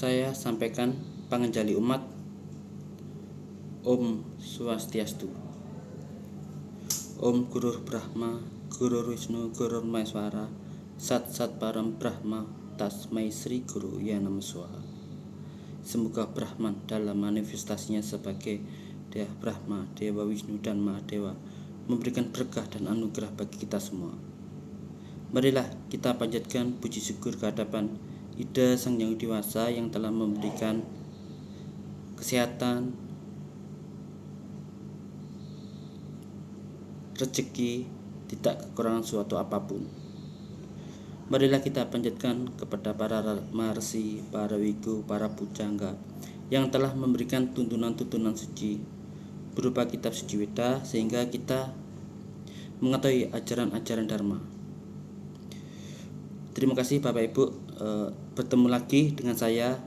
saya sampaikan pangenjali umat. Om Swastiastu. Om Gurur Brahma, Gurur Wisnu, Gurur Maheswara, Sat Sat Param Brahma, Tasmai Sri Guru Ya Namah Swaha. Semoga Brahman dalam manifestasinya sebagai Dewa Brahma, Dewa Wisnu dan Mahadewa memberikan berkah dan anugerah bagi kita semua. Marilah kita panjatkan puji syukur kehadapan Ida Sang Yang Dewasa yang telah memberikan kesehatan, rezeki, tidak kekurangan suatu apapun. Marilah kita panjatkan kepada para maharsi, para wiku, para pujangga yang telah memberikan tuntunan-tuntunan suci berupa kitab suci Weda sehingga kita mengetahui ajaran-ajaran Dharma. Terima kasih Bapak Ibu. Bertemu lagi dengan saya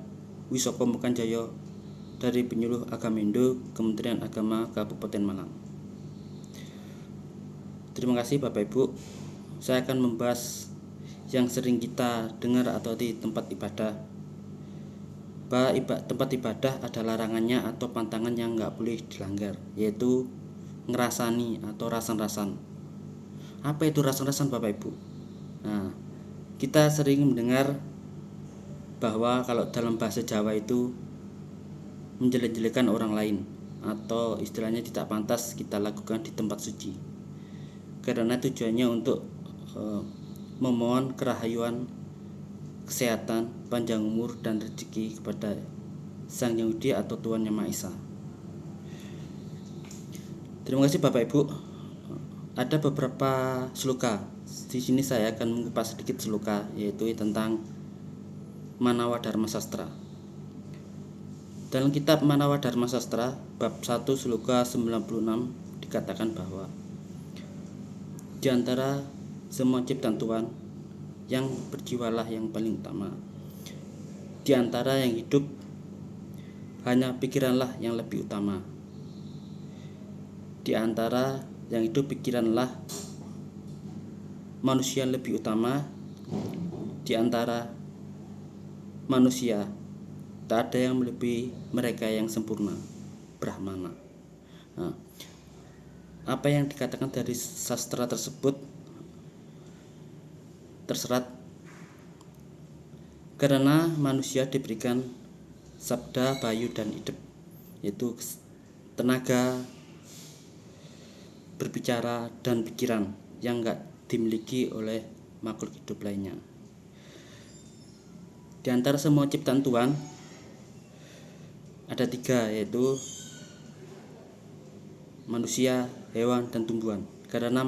Wisoko Mukanjaya dari Penyuluh Agamindo Kementerian Agama Kabupaten Malang. Terima kasih Bapak Ibu. Saya akan membahas yang sering kita dengar atau di tempat ibadah, bahwa tempat ibadah ada larangannya atau pantangan yang nggak boleh dilanggar, yaitu ngerasani atau rasan-rasan. Apa itu rasan-rasan Bapak Ibu? Nah, kita sering mendengar bahwa kalau dalam bahasa Jawa itu menjelek-jelekan orang lain atau istilahnya tidak pantas kita lakukan di tempat suci, karena tujuannya untuk memohon kerahayuan, kesehatan, panjang umur dan rezeki kepada Sang Yang Widi atau Tuhan Yang Maha Esa. Terima kasih Bapak Ibu. Ada beberapa sloka. Di sini saya akan mengupas sedikit sloka, yaitu tentang Manawa Dharma Sastra. Dalam kitab Manawa Dharma Sastra bab 1 sloka 96 dikatakan bahwa di antara semua ciptaan Tuhan, yang berjiwalah yang paling utama. Di antara yang hidup, hanya pikiranlah yang lebih utama. Di antara yang hidup, pikiranlah manusia lebih utama. Di antara manusia, tak ada yang melebihi mereka yang sempurna, Brahmana. Nah, apa yang dikatakan dari sastra tersebut terserat karena manusia diberikan sabda, bayu dan hidup, yaitu tenaga berbicara dan pikiran yang enggak dimiliki oleh makhluk hidup lainnya. Di antara semua ciptaan Tuhan ada 3, yaitu manusia, hewan, dan tumbuhan. Karena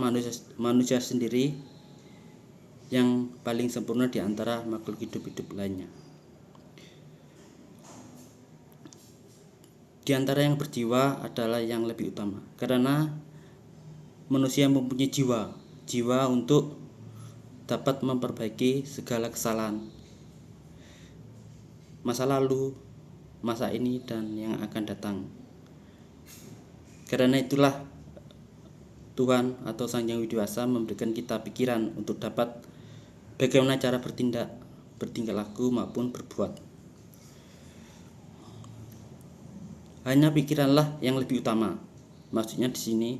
manusia sendiri yang paling sempurna di antara makhluk hidup-hidup lainnya. Di antara yang berjiwa adalah yang lebih utama, karena manusia mempunyai jiwa untuk dapat memperbaiki segala kesalahan masa lalu, masa ini, dan yang akan datang. Karena itulah Tuhan atau Sang Yang Widi Wasa memberikan kita pikiran untuk dapat bagaimana cara bertingkah laku maupun berbuat. Hanya pikiranlah yang lebih utama. Maksudnya di sini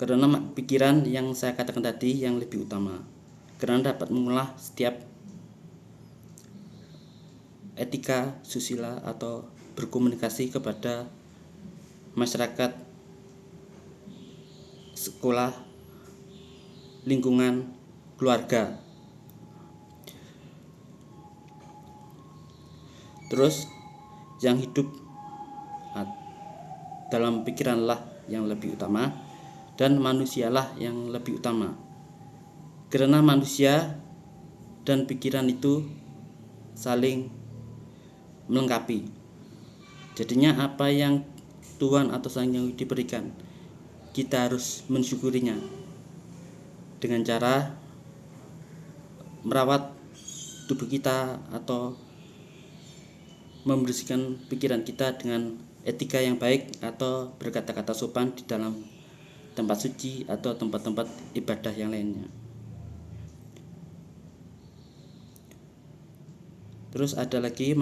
karena pikiran yang saya katakan tadi yang lebih utama, karena dapat mengolah setiap etika, susila atau berkomunikasi kepada masyarakat, sekolah, lingkungan, keluarga. Terus yang hidup dalam pikiranlah yang lebih utama dan manusialah yang lebih utama. Karena manusia dan pikiran itu saling melengkapi. Jadinya apa yang Tuhan atau Sang Yang Widi berikan, kita harus mensyukurinya dengan cara merawat tubuh kita atau membersihkan pikiran kita dengan etika yang baik atau berkata-kata sopan di dalam tempat suci atau tempat-tempat ibadah yang lainnya. Terus ada lagi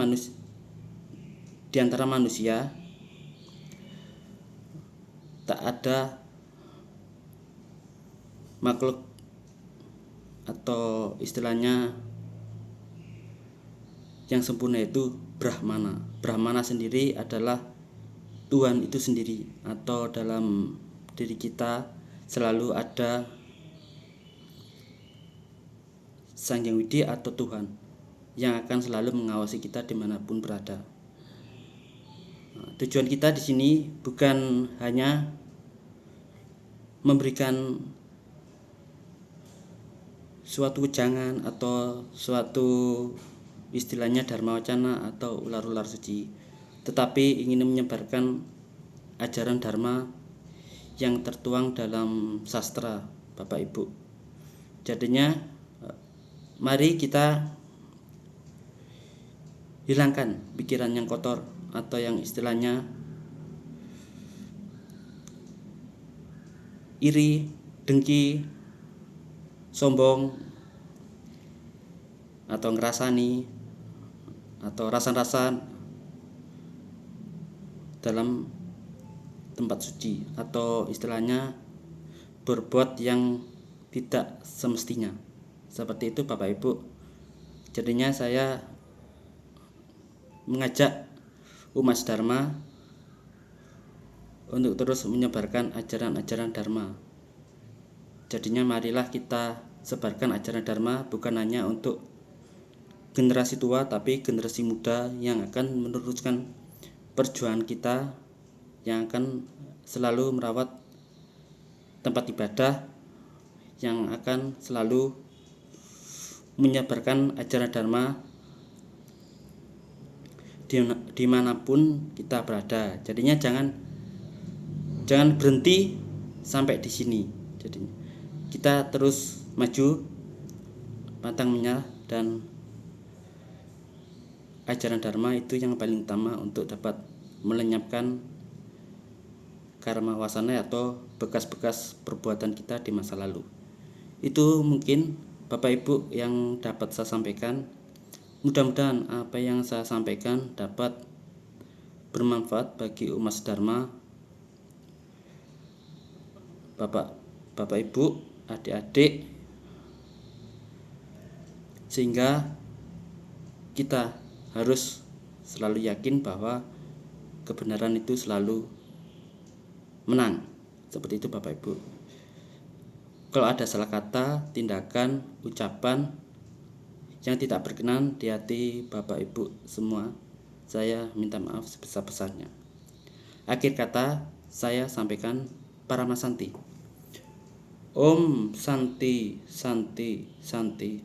di antara manusia tak ada makhluk atau istilahnya yang sempurna itu Brahmana. Brahmana sendiri adalah Tuhan itu sendiri, atau dalam diri kita selalu ada Sang Yang Widi atau Tuhan yang akan selalu mengawasi kita dimanapun berada. Tujuan kita di sini bukan hanya memberikan suatu wejangan atau suatu istilahnya dharma wacana atau ular-ular suci, tetapi ingin menyebarkan ajaran dharma yang tertuang dalam sastra, Bapak Ibu. Jadinya mari kita hilangkan pikiran yang kotor atau yang istilahnya iri, dengki, sombong, atau ngerasani, atau rasa-rasa dalam tempat suci, atau istilahnya berbuat yang tidak semestinya. Seperti itu Bapak Ibu. Jadinya saya mengajak umat Dharma untuk terus menyebarkan ajaran-ajaran Dharma. Jadinya marilah kita sebarkan ajaran Dharma bukan hanya untuk generasi tua, tapi generasi muda yang akan meneruskan perjuangan kita, yang akan selalu merawat tempat ibadah, yang akan selalu menyebarkan ajaran Dharma dimanapun kita berada. Jadinya jangan berhenti sampai di sini. Jadi kita terus maju, pantang menyerah, dan ajaran Dharma itu yang paling utama untuk dapat melenyapkan karma wasana atau bekas-bekas perbuatan kita di masa lalu. Itu mungkin Bapak Ibu yang dapat saya sampaikan. Mudah-mudahan apa yang saya sampaikan dapat bermanfaat bagi umat Dharma, Bapak Ibu, adik-adik, sehingga kita harus selalu yakin bahwa kebenaran itu selalu menang. Seperti itu Bapak Ibu. Kalau ada salah kata, tindakan, ucapan yang tidak berkenan di hati Bapak Ibu semua, saya minta maaf sebesar-besarnya. Akhir kata saya sampaikan Parama Santi. Om Santi Santi Santi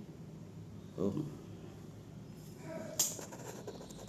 Om.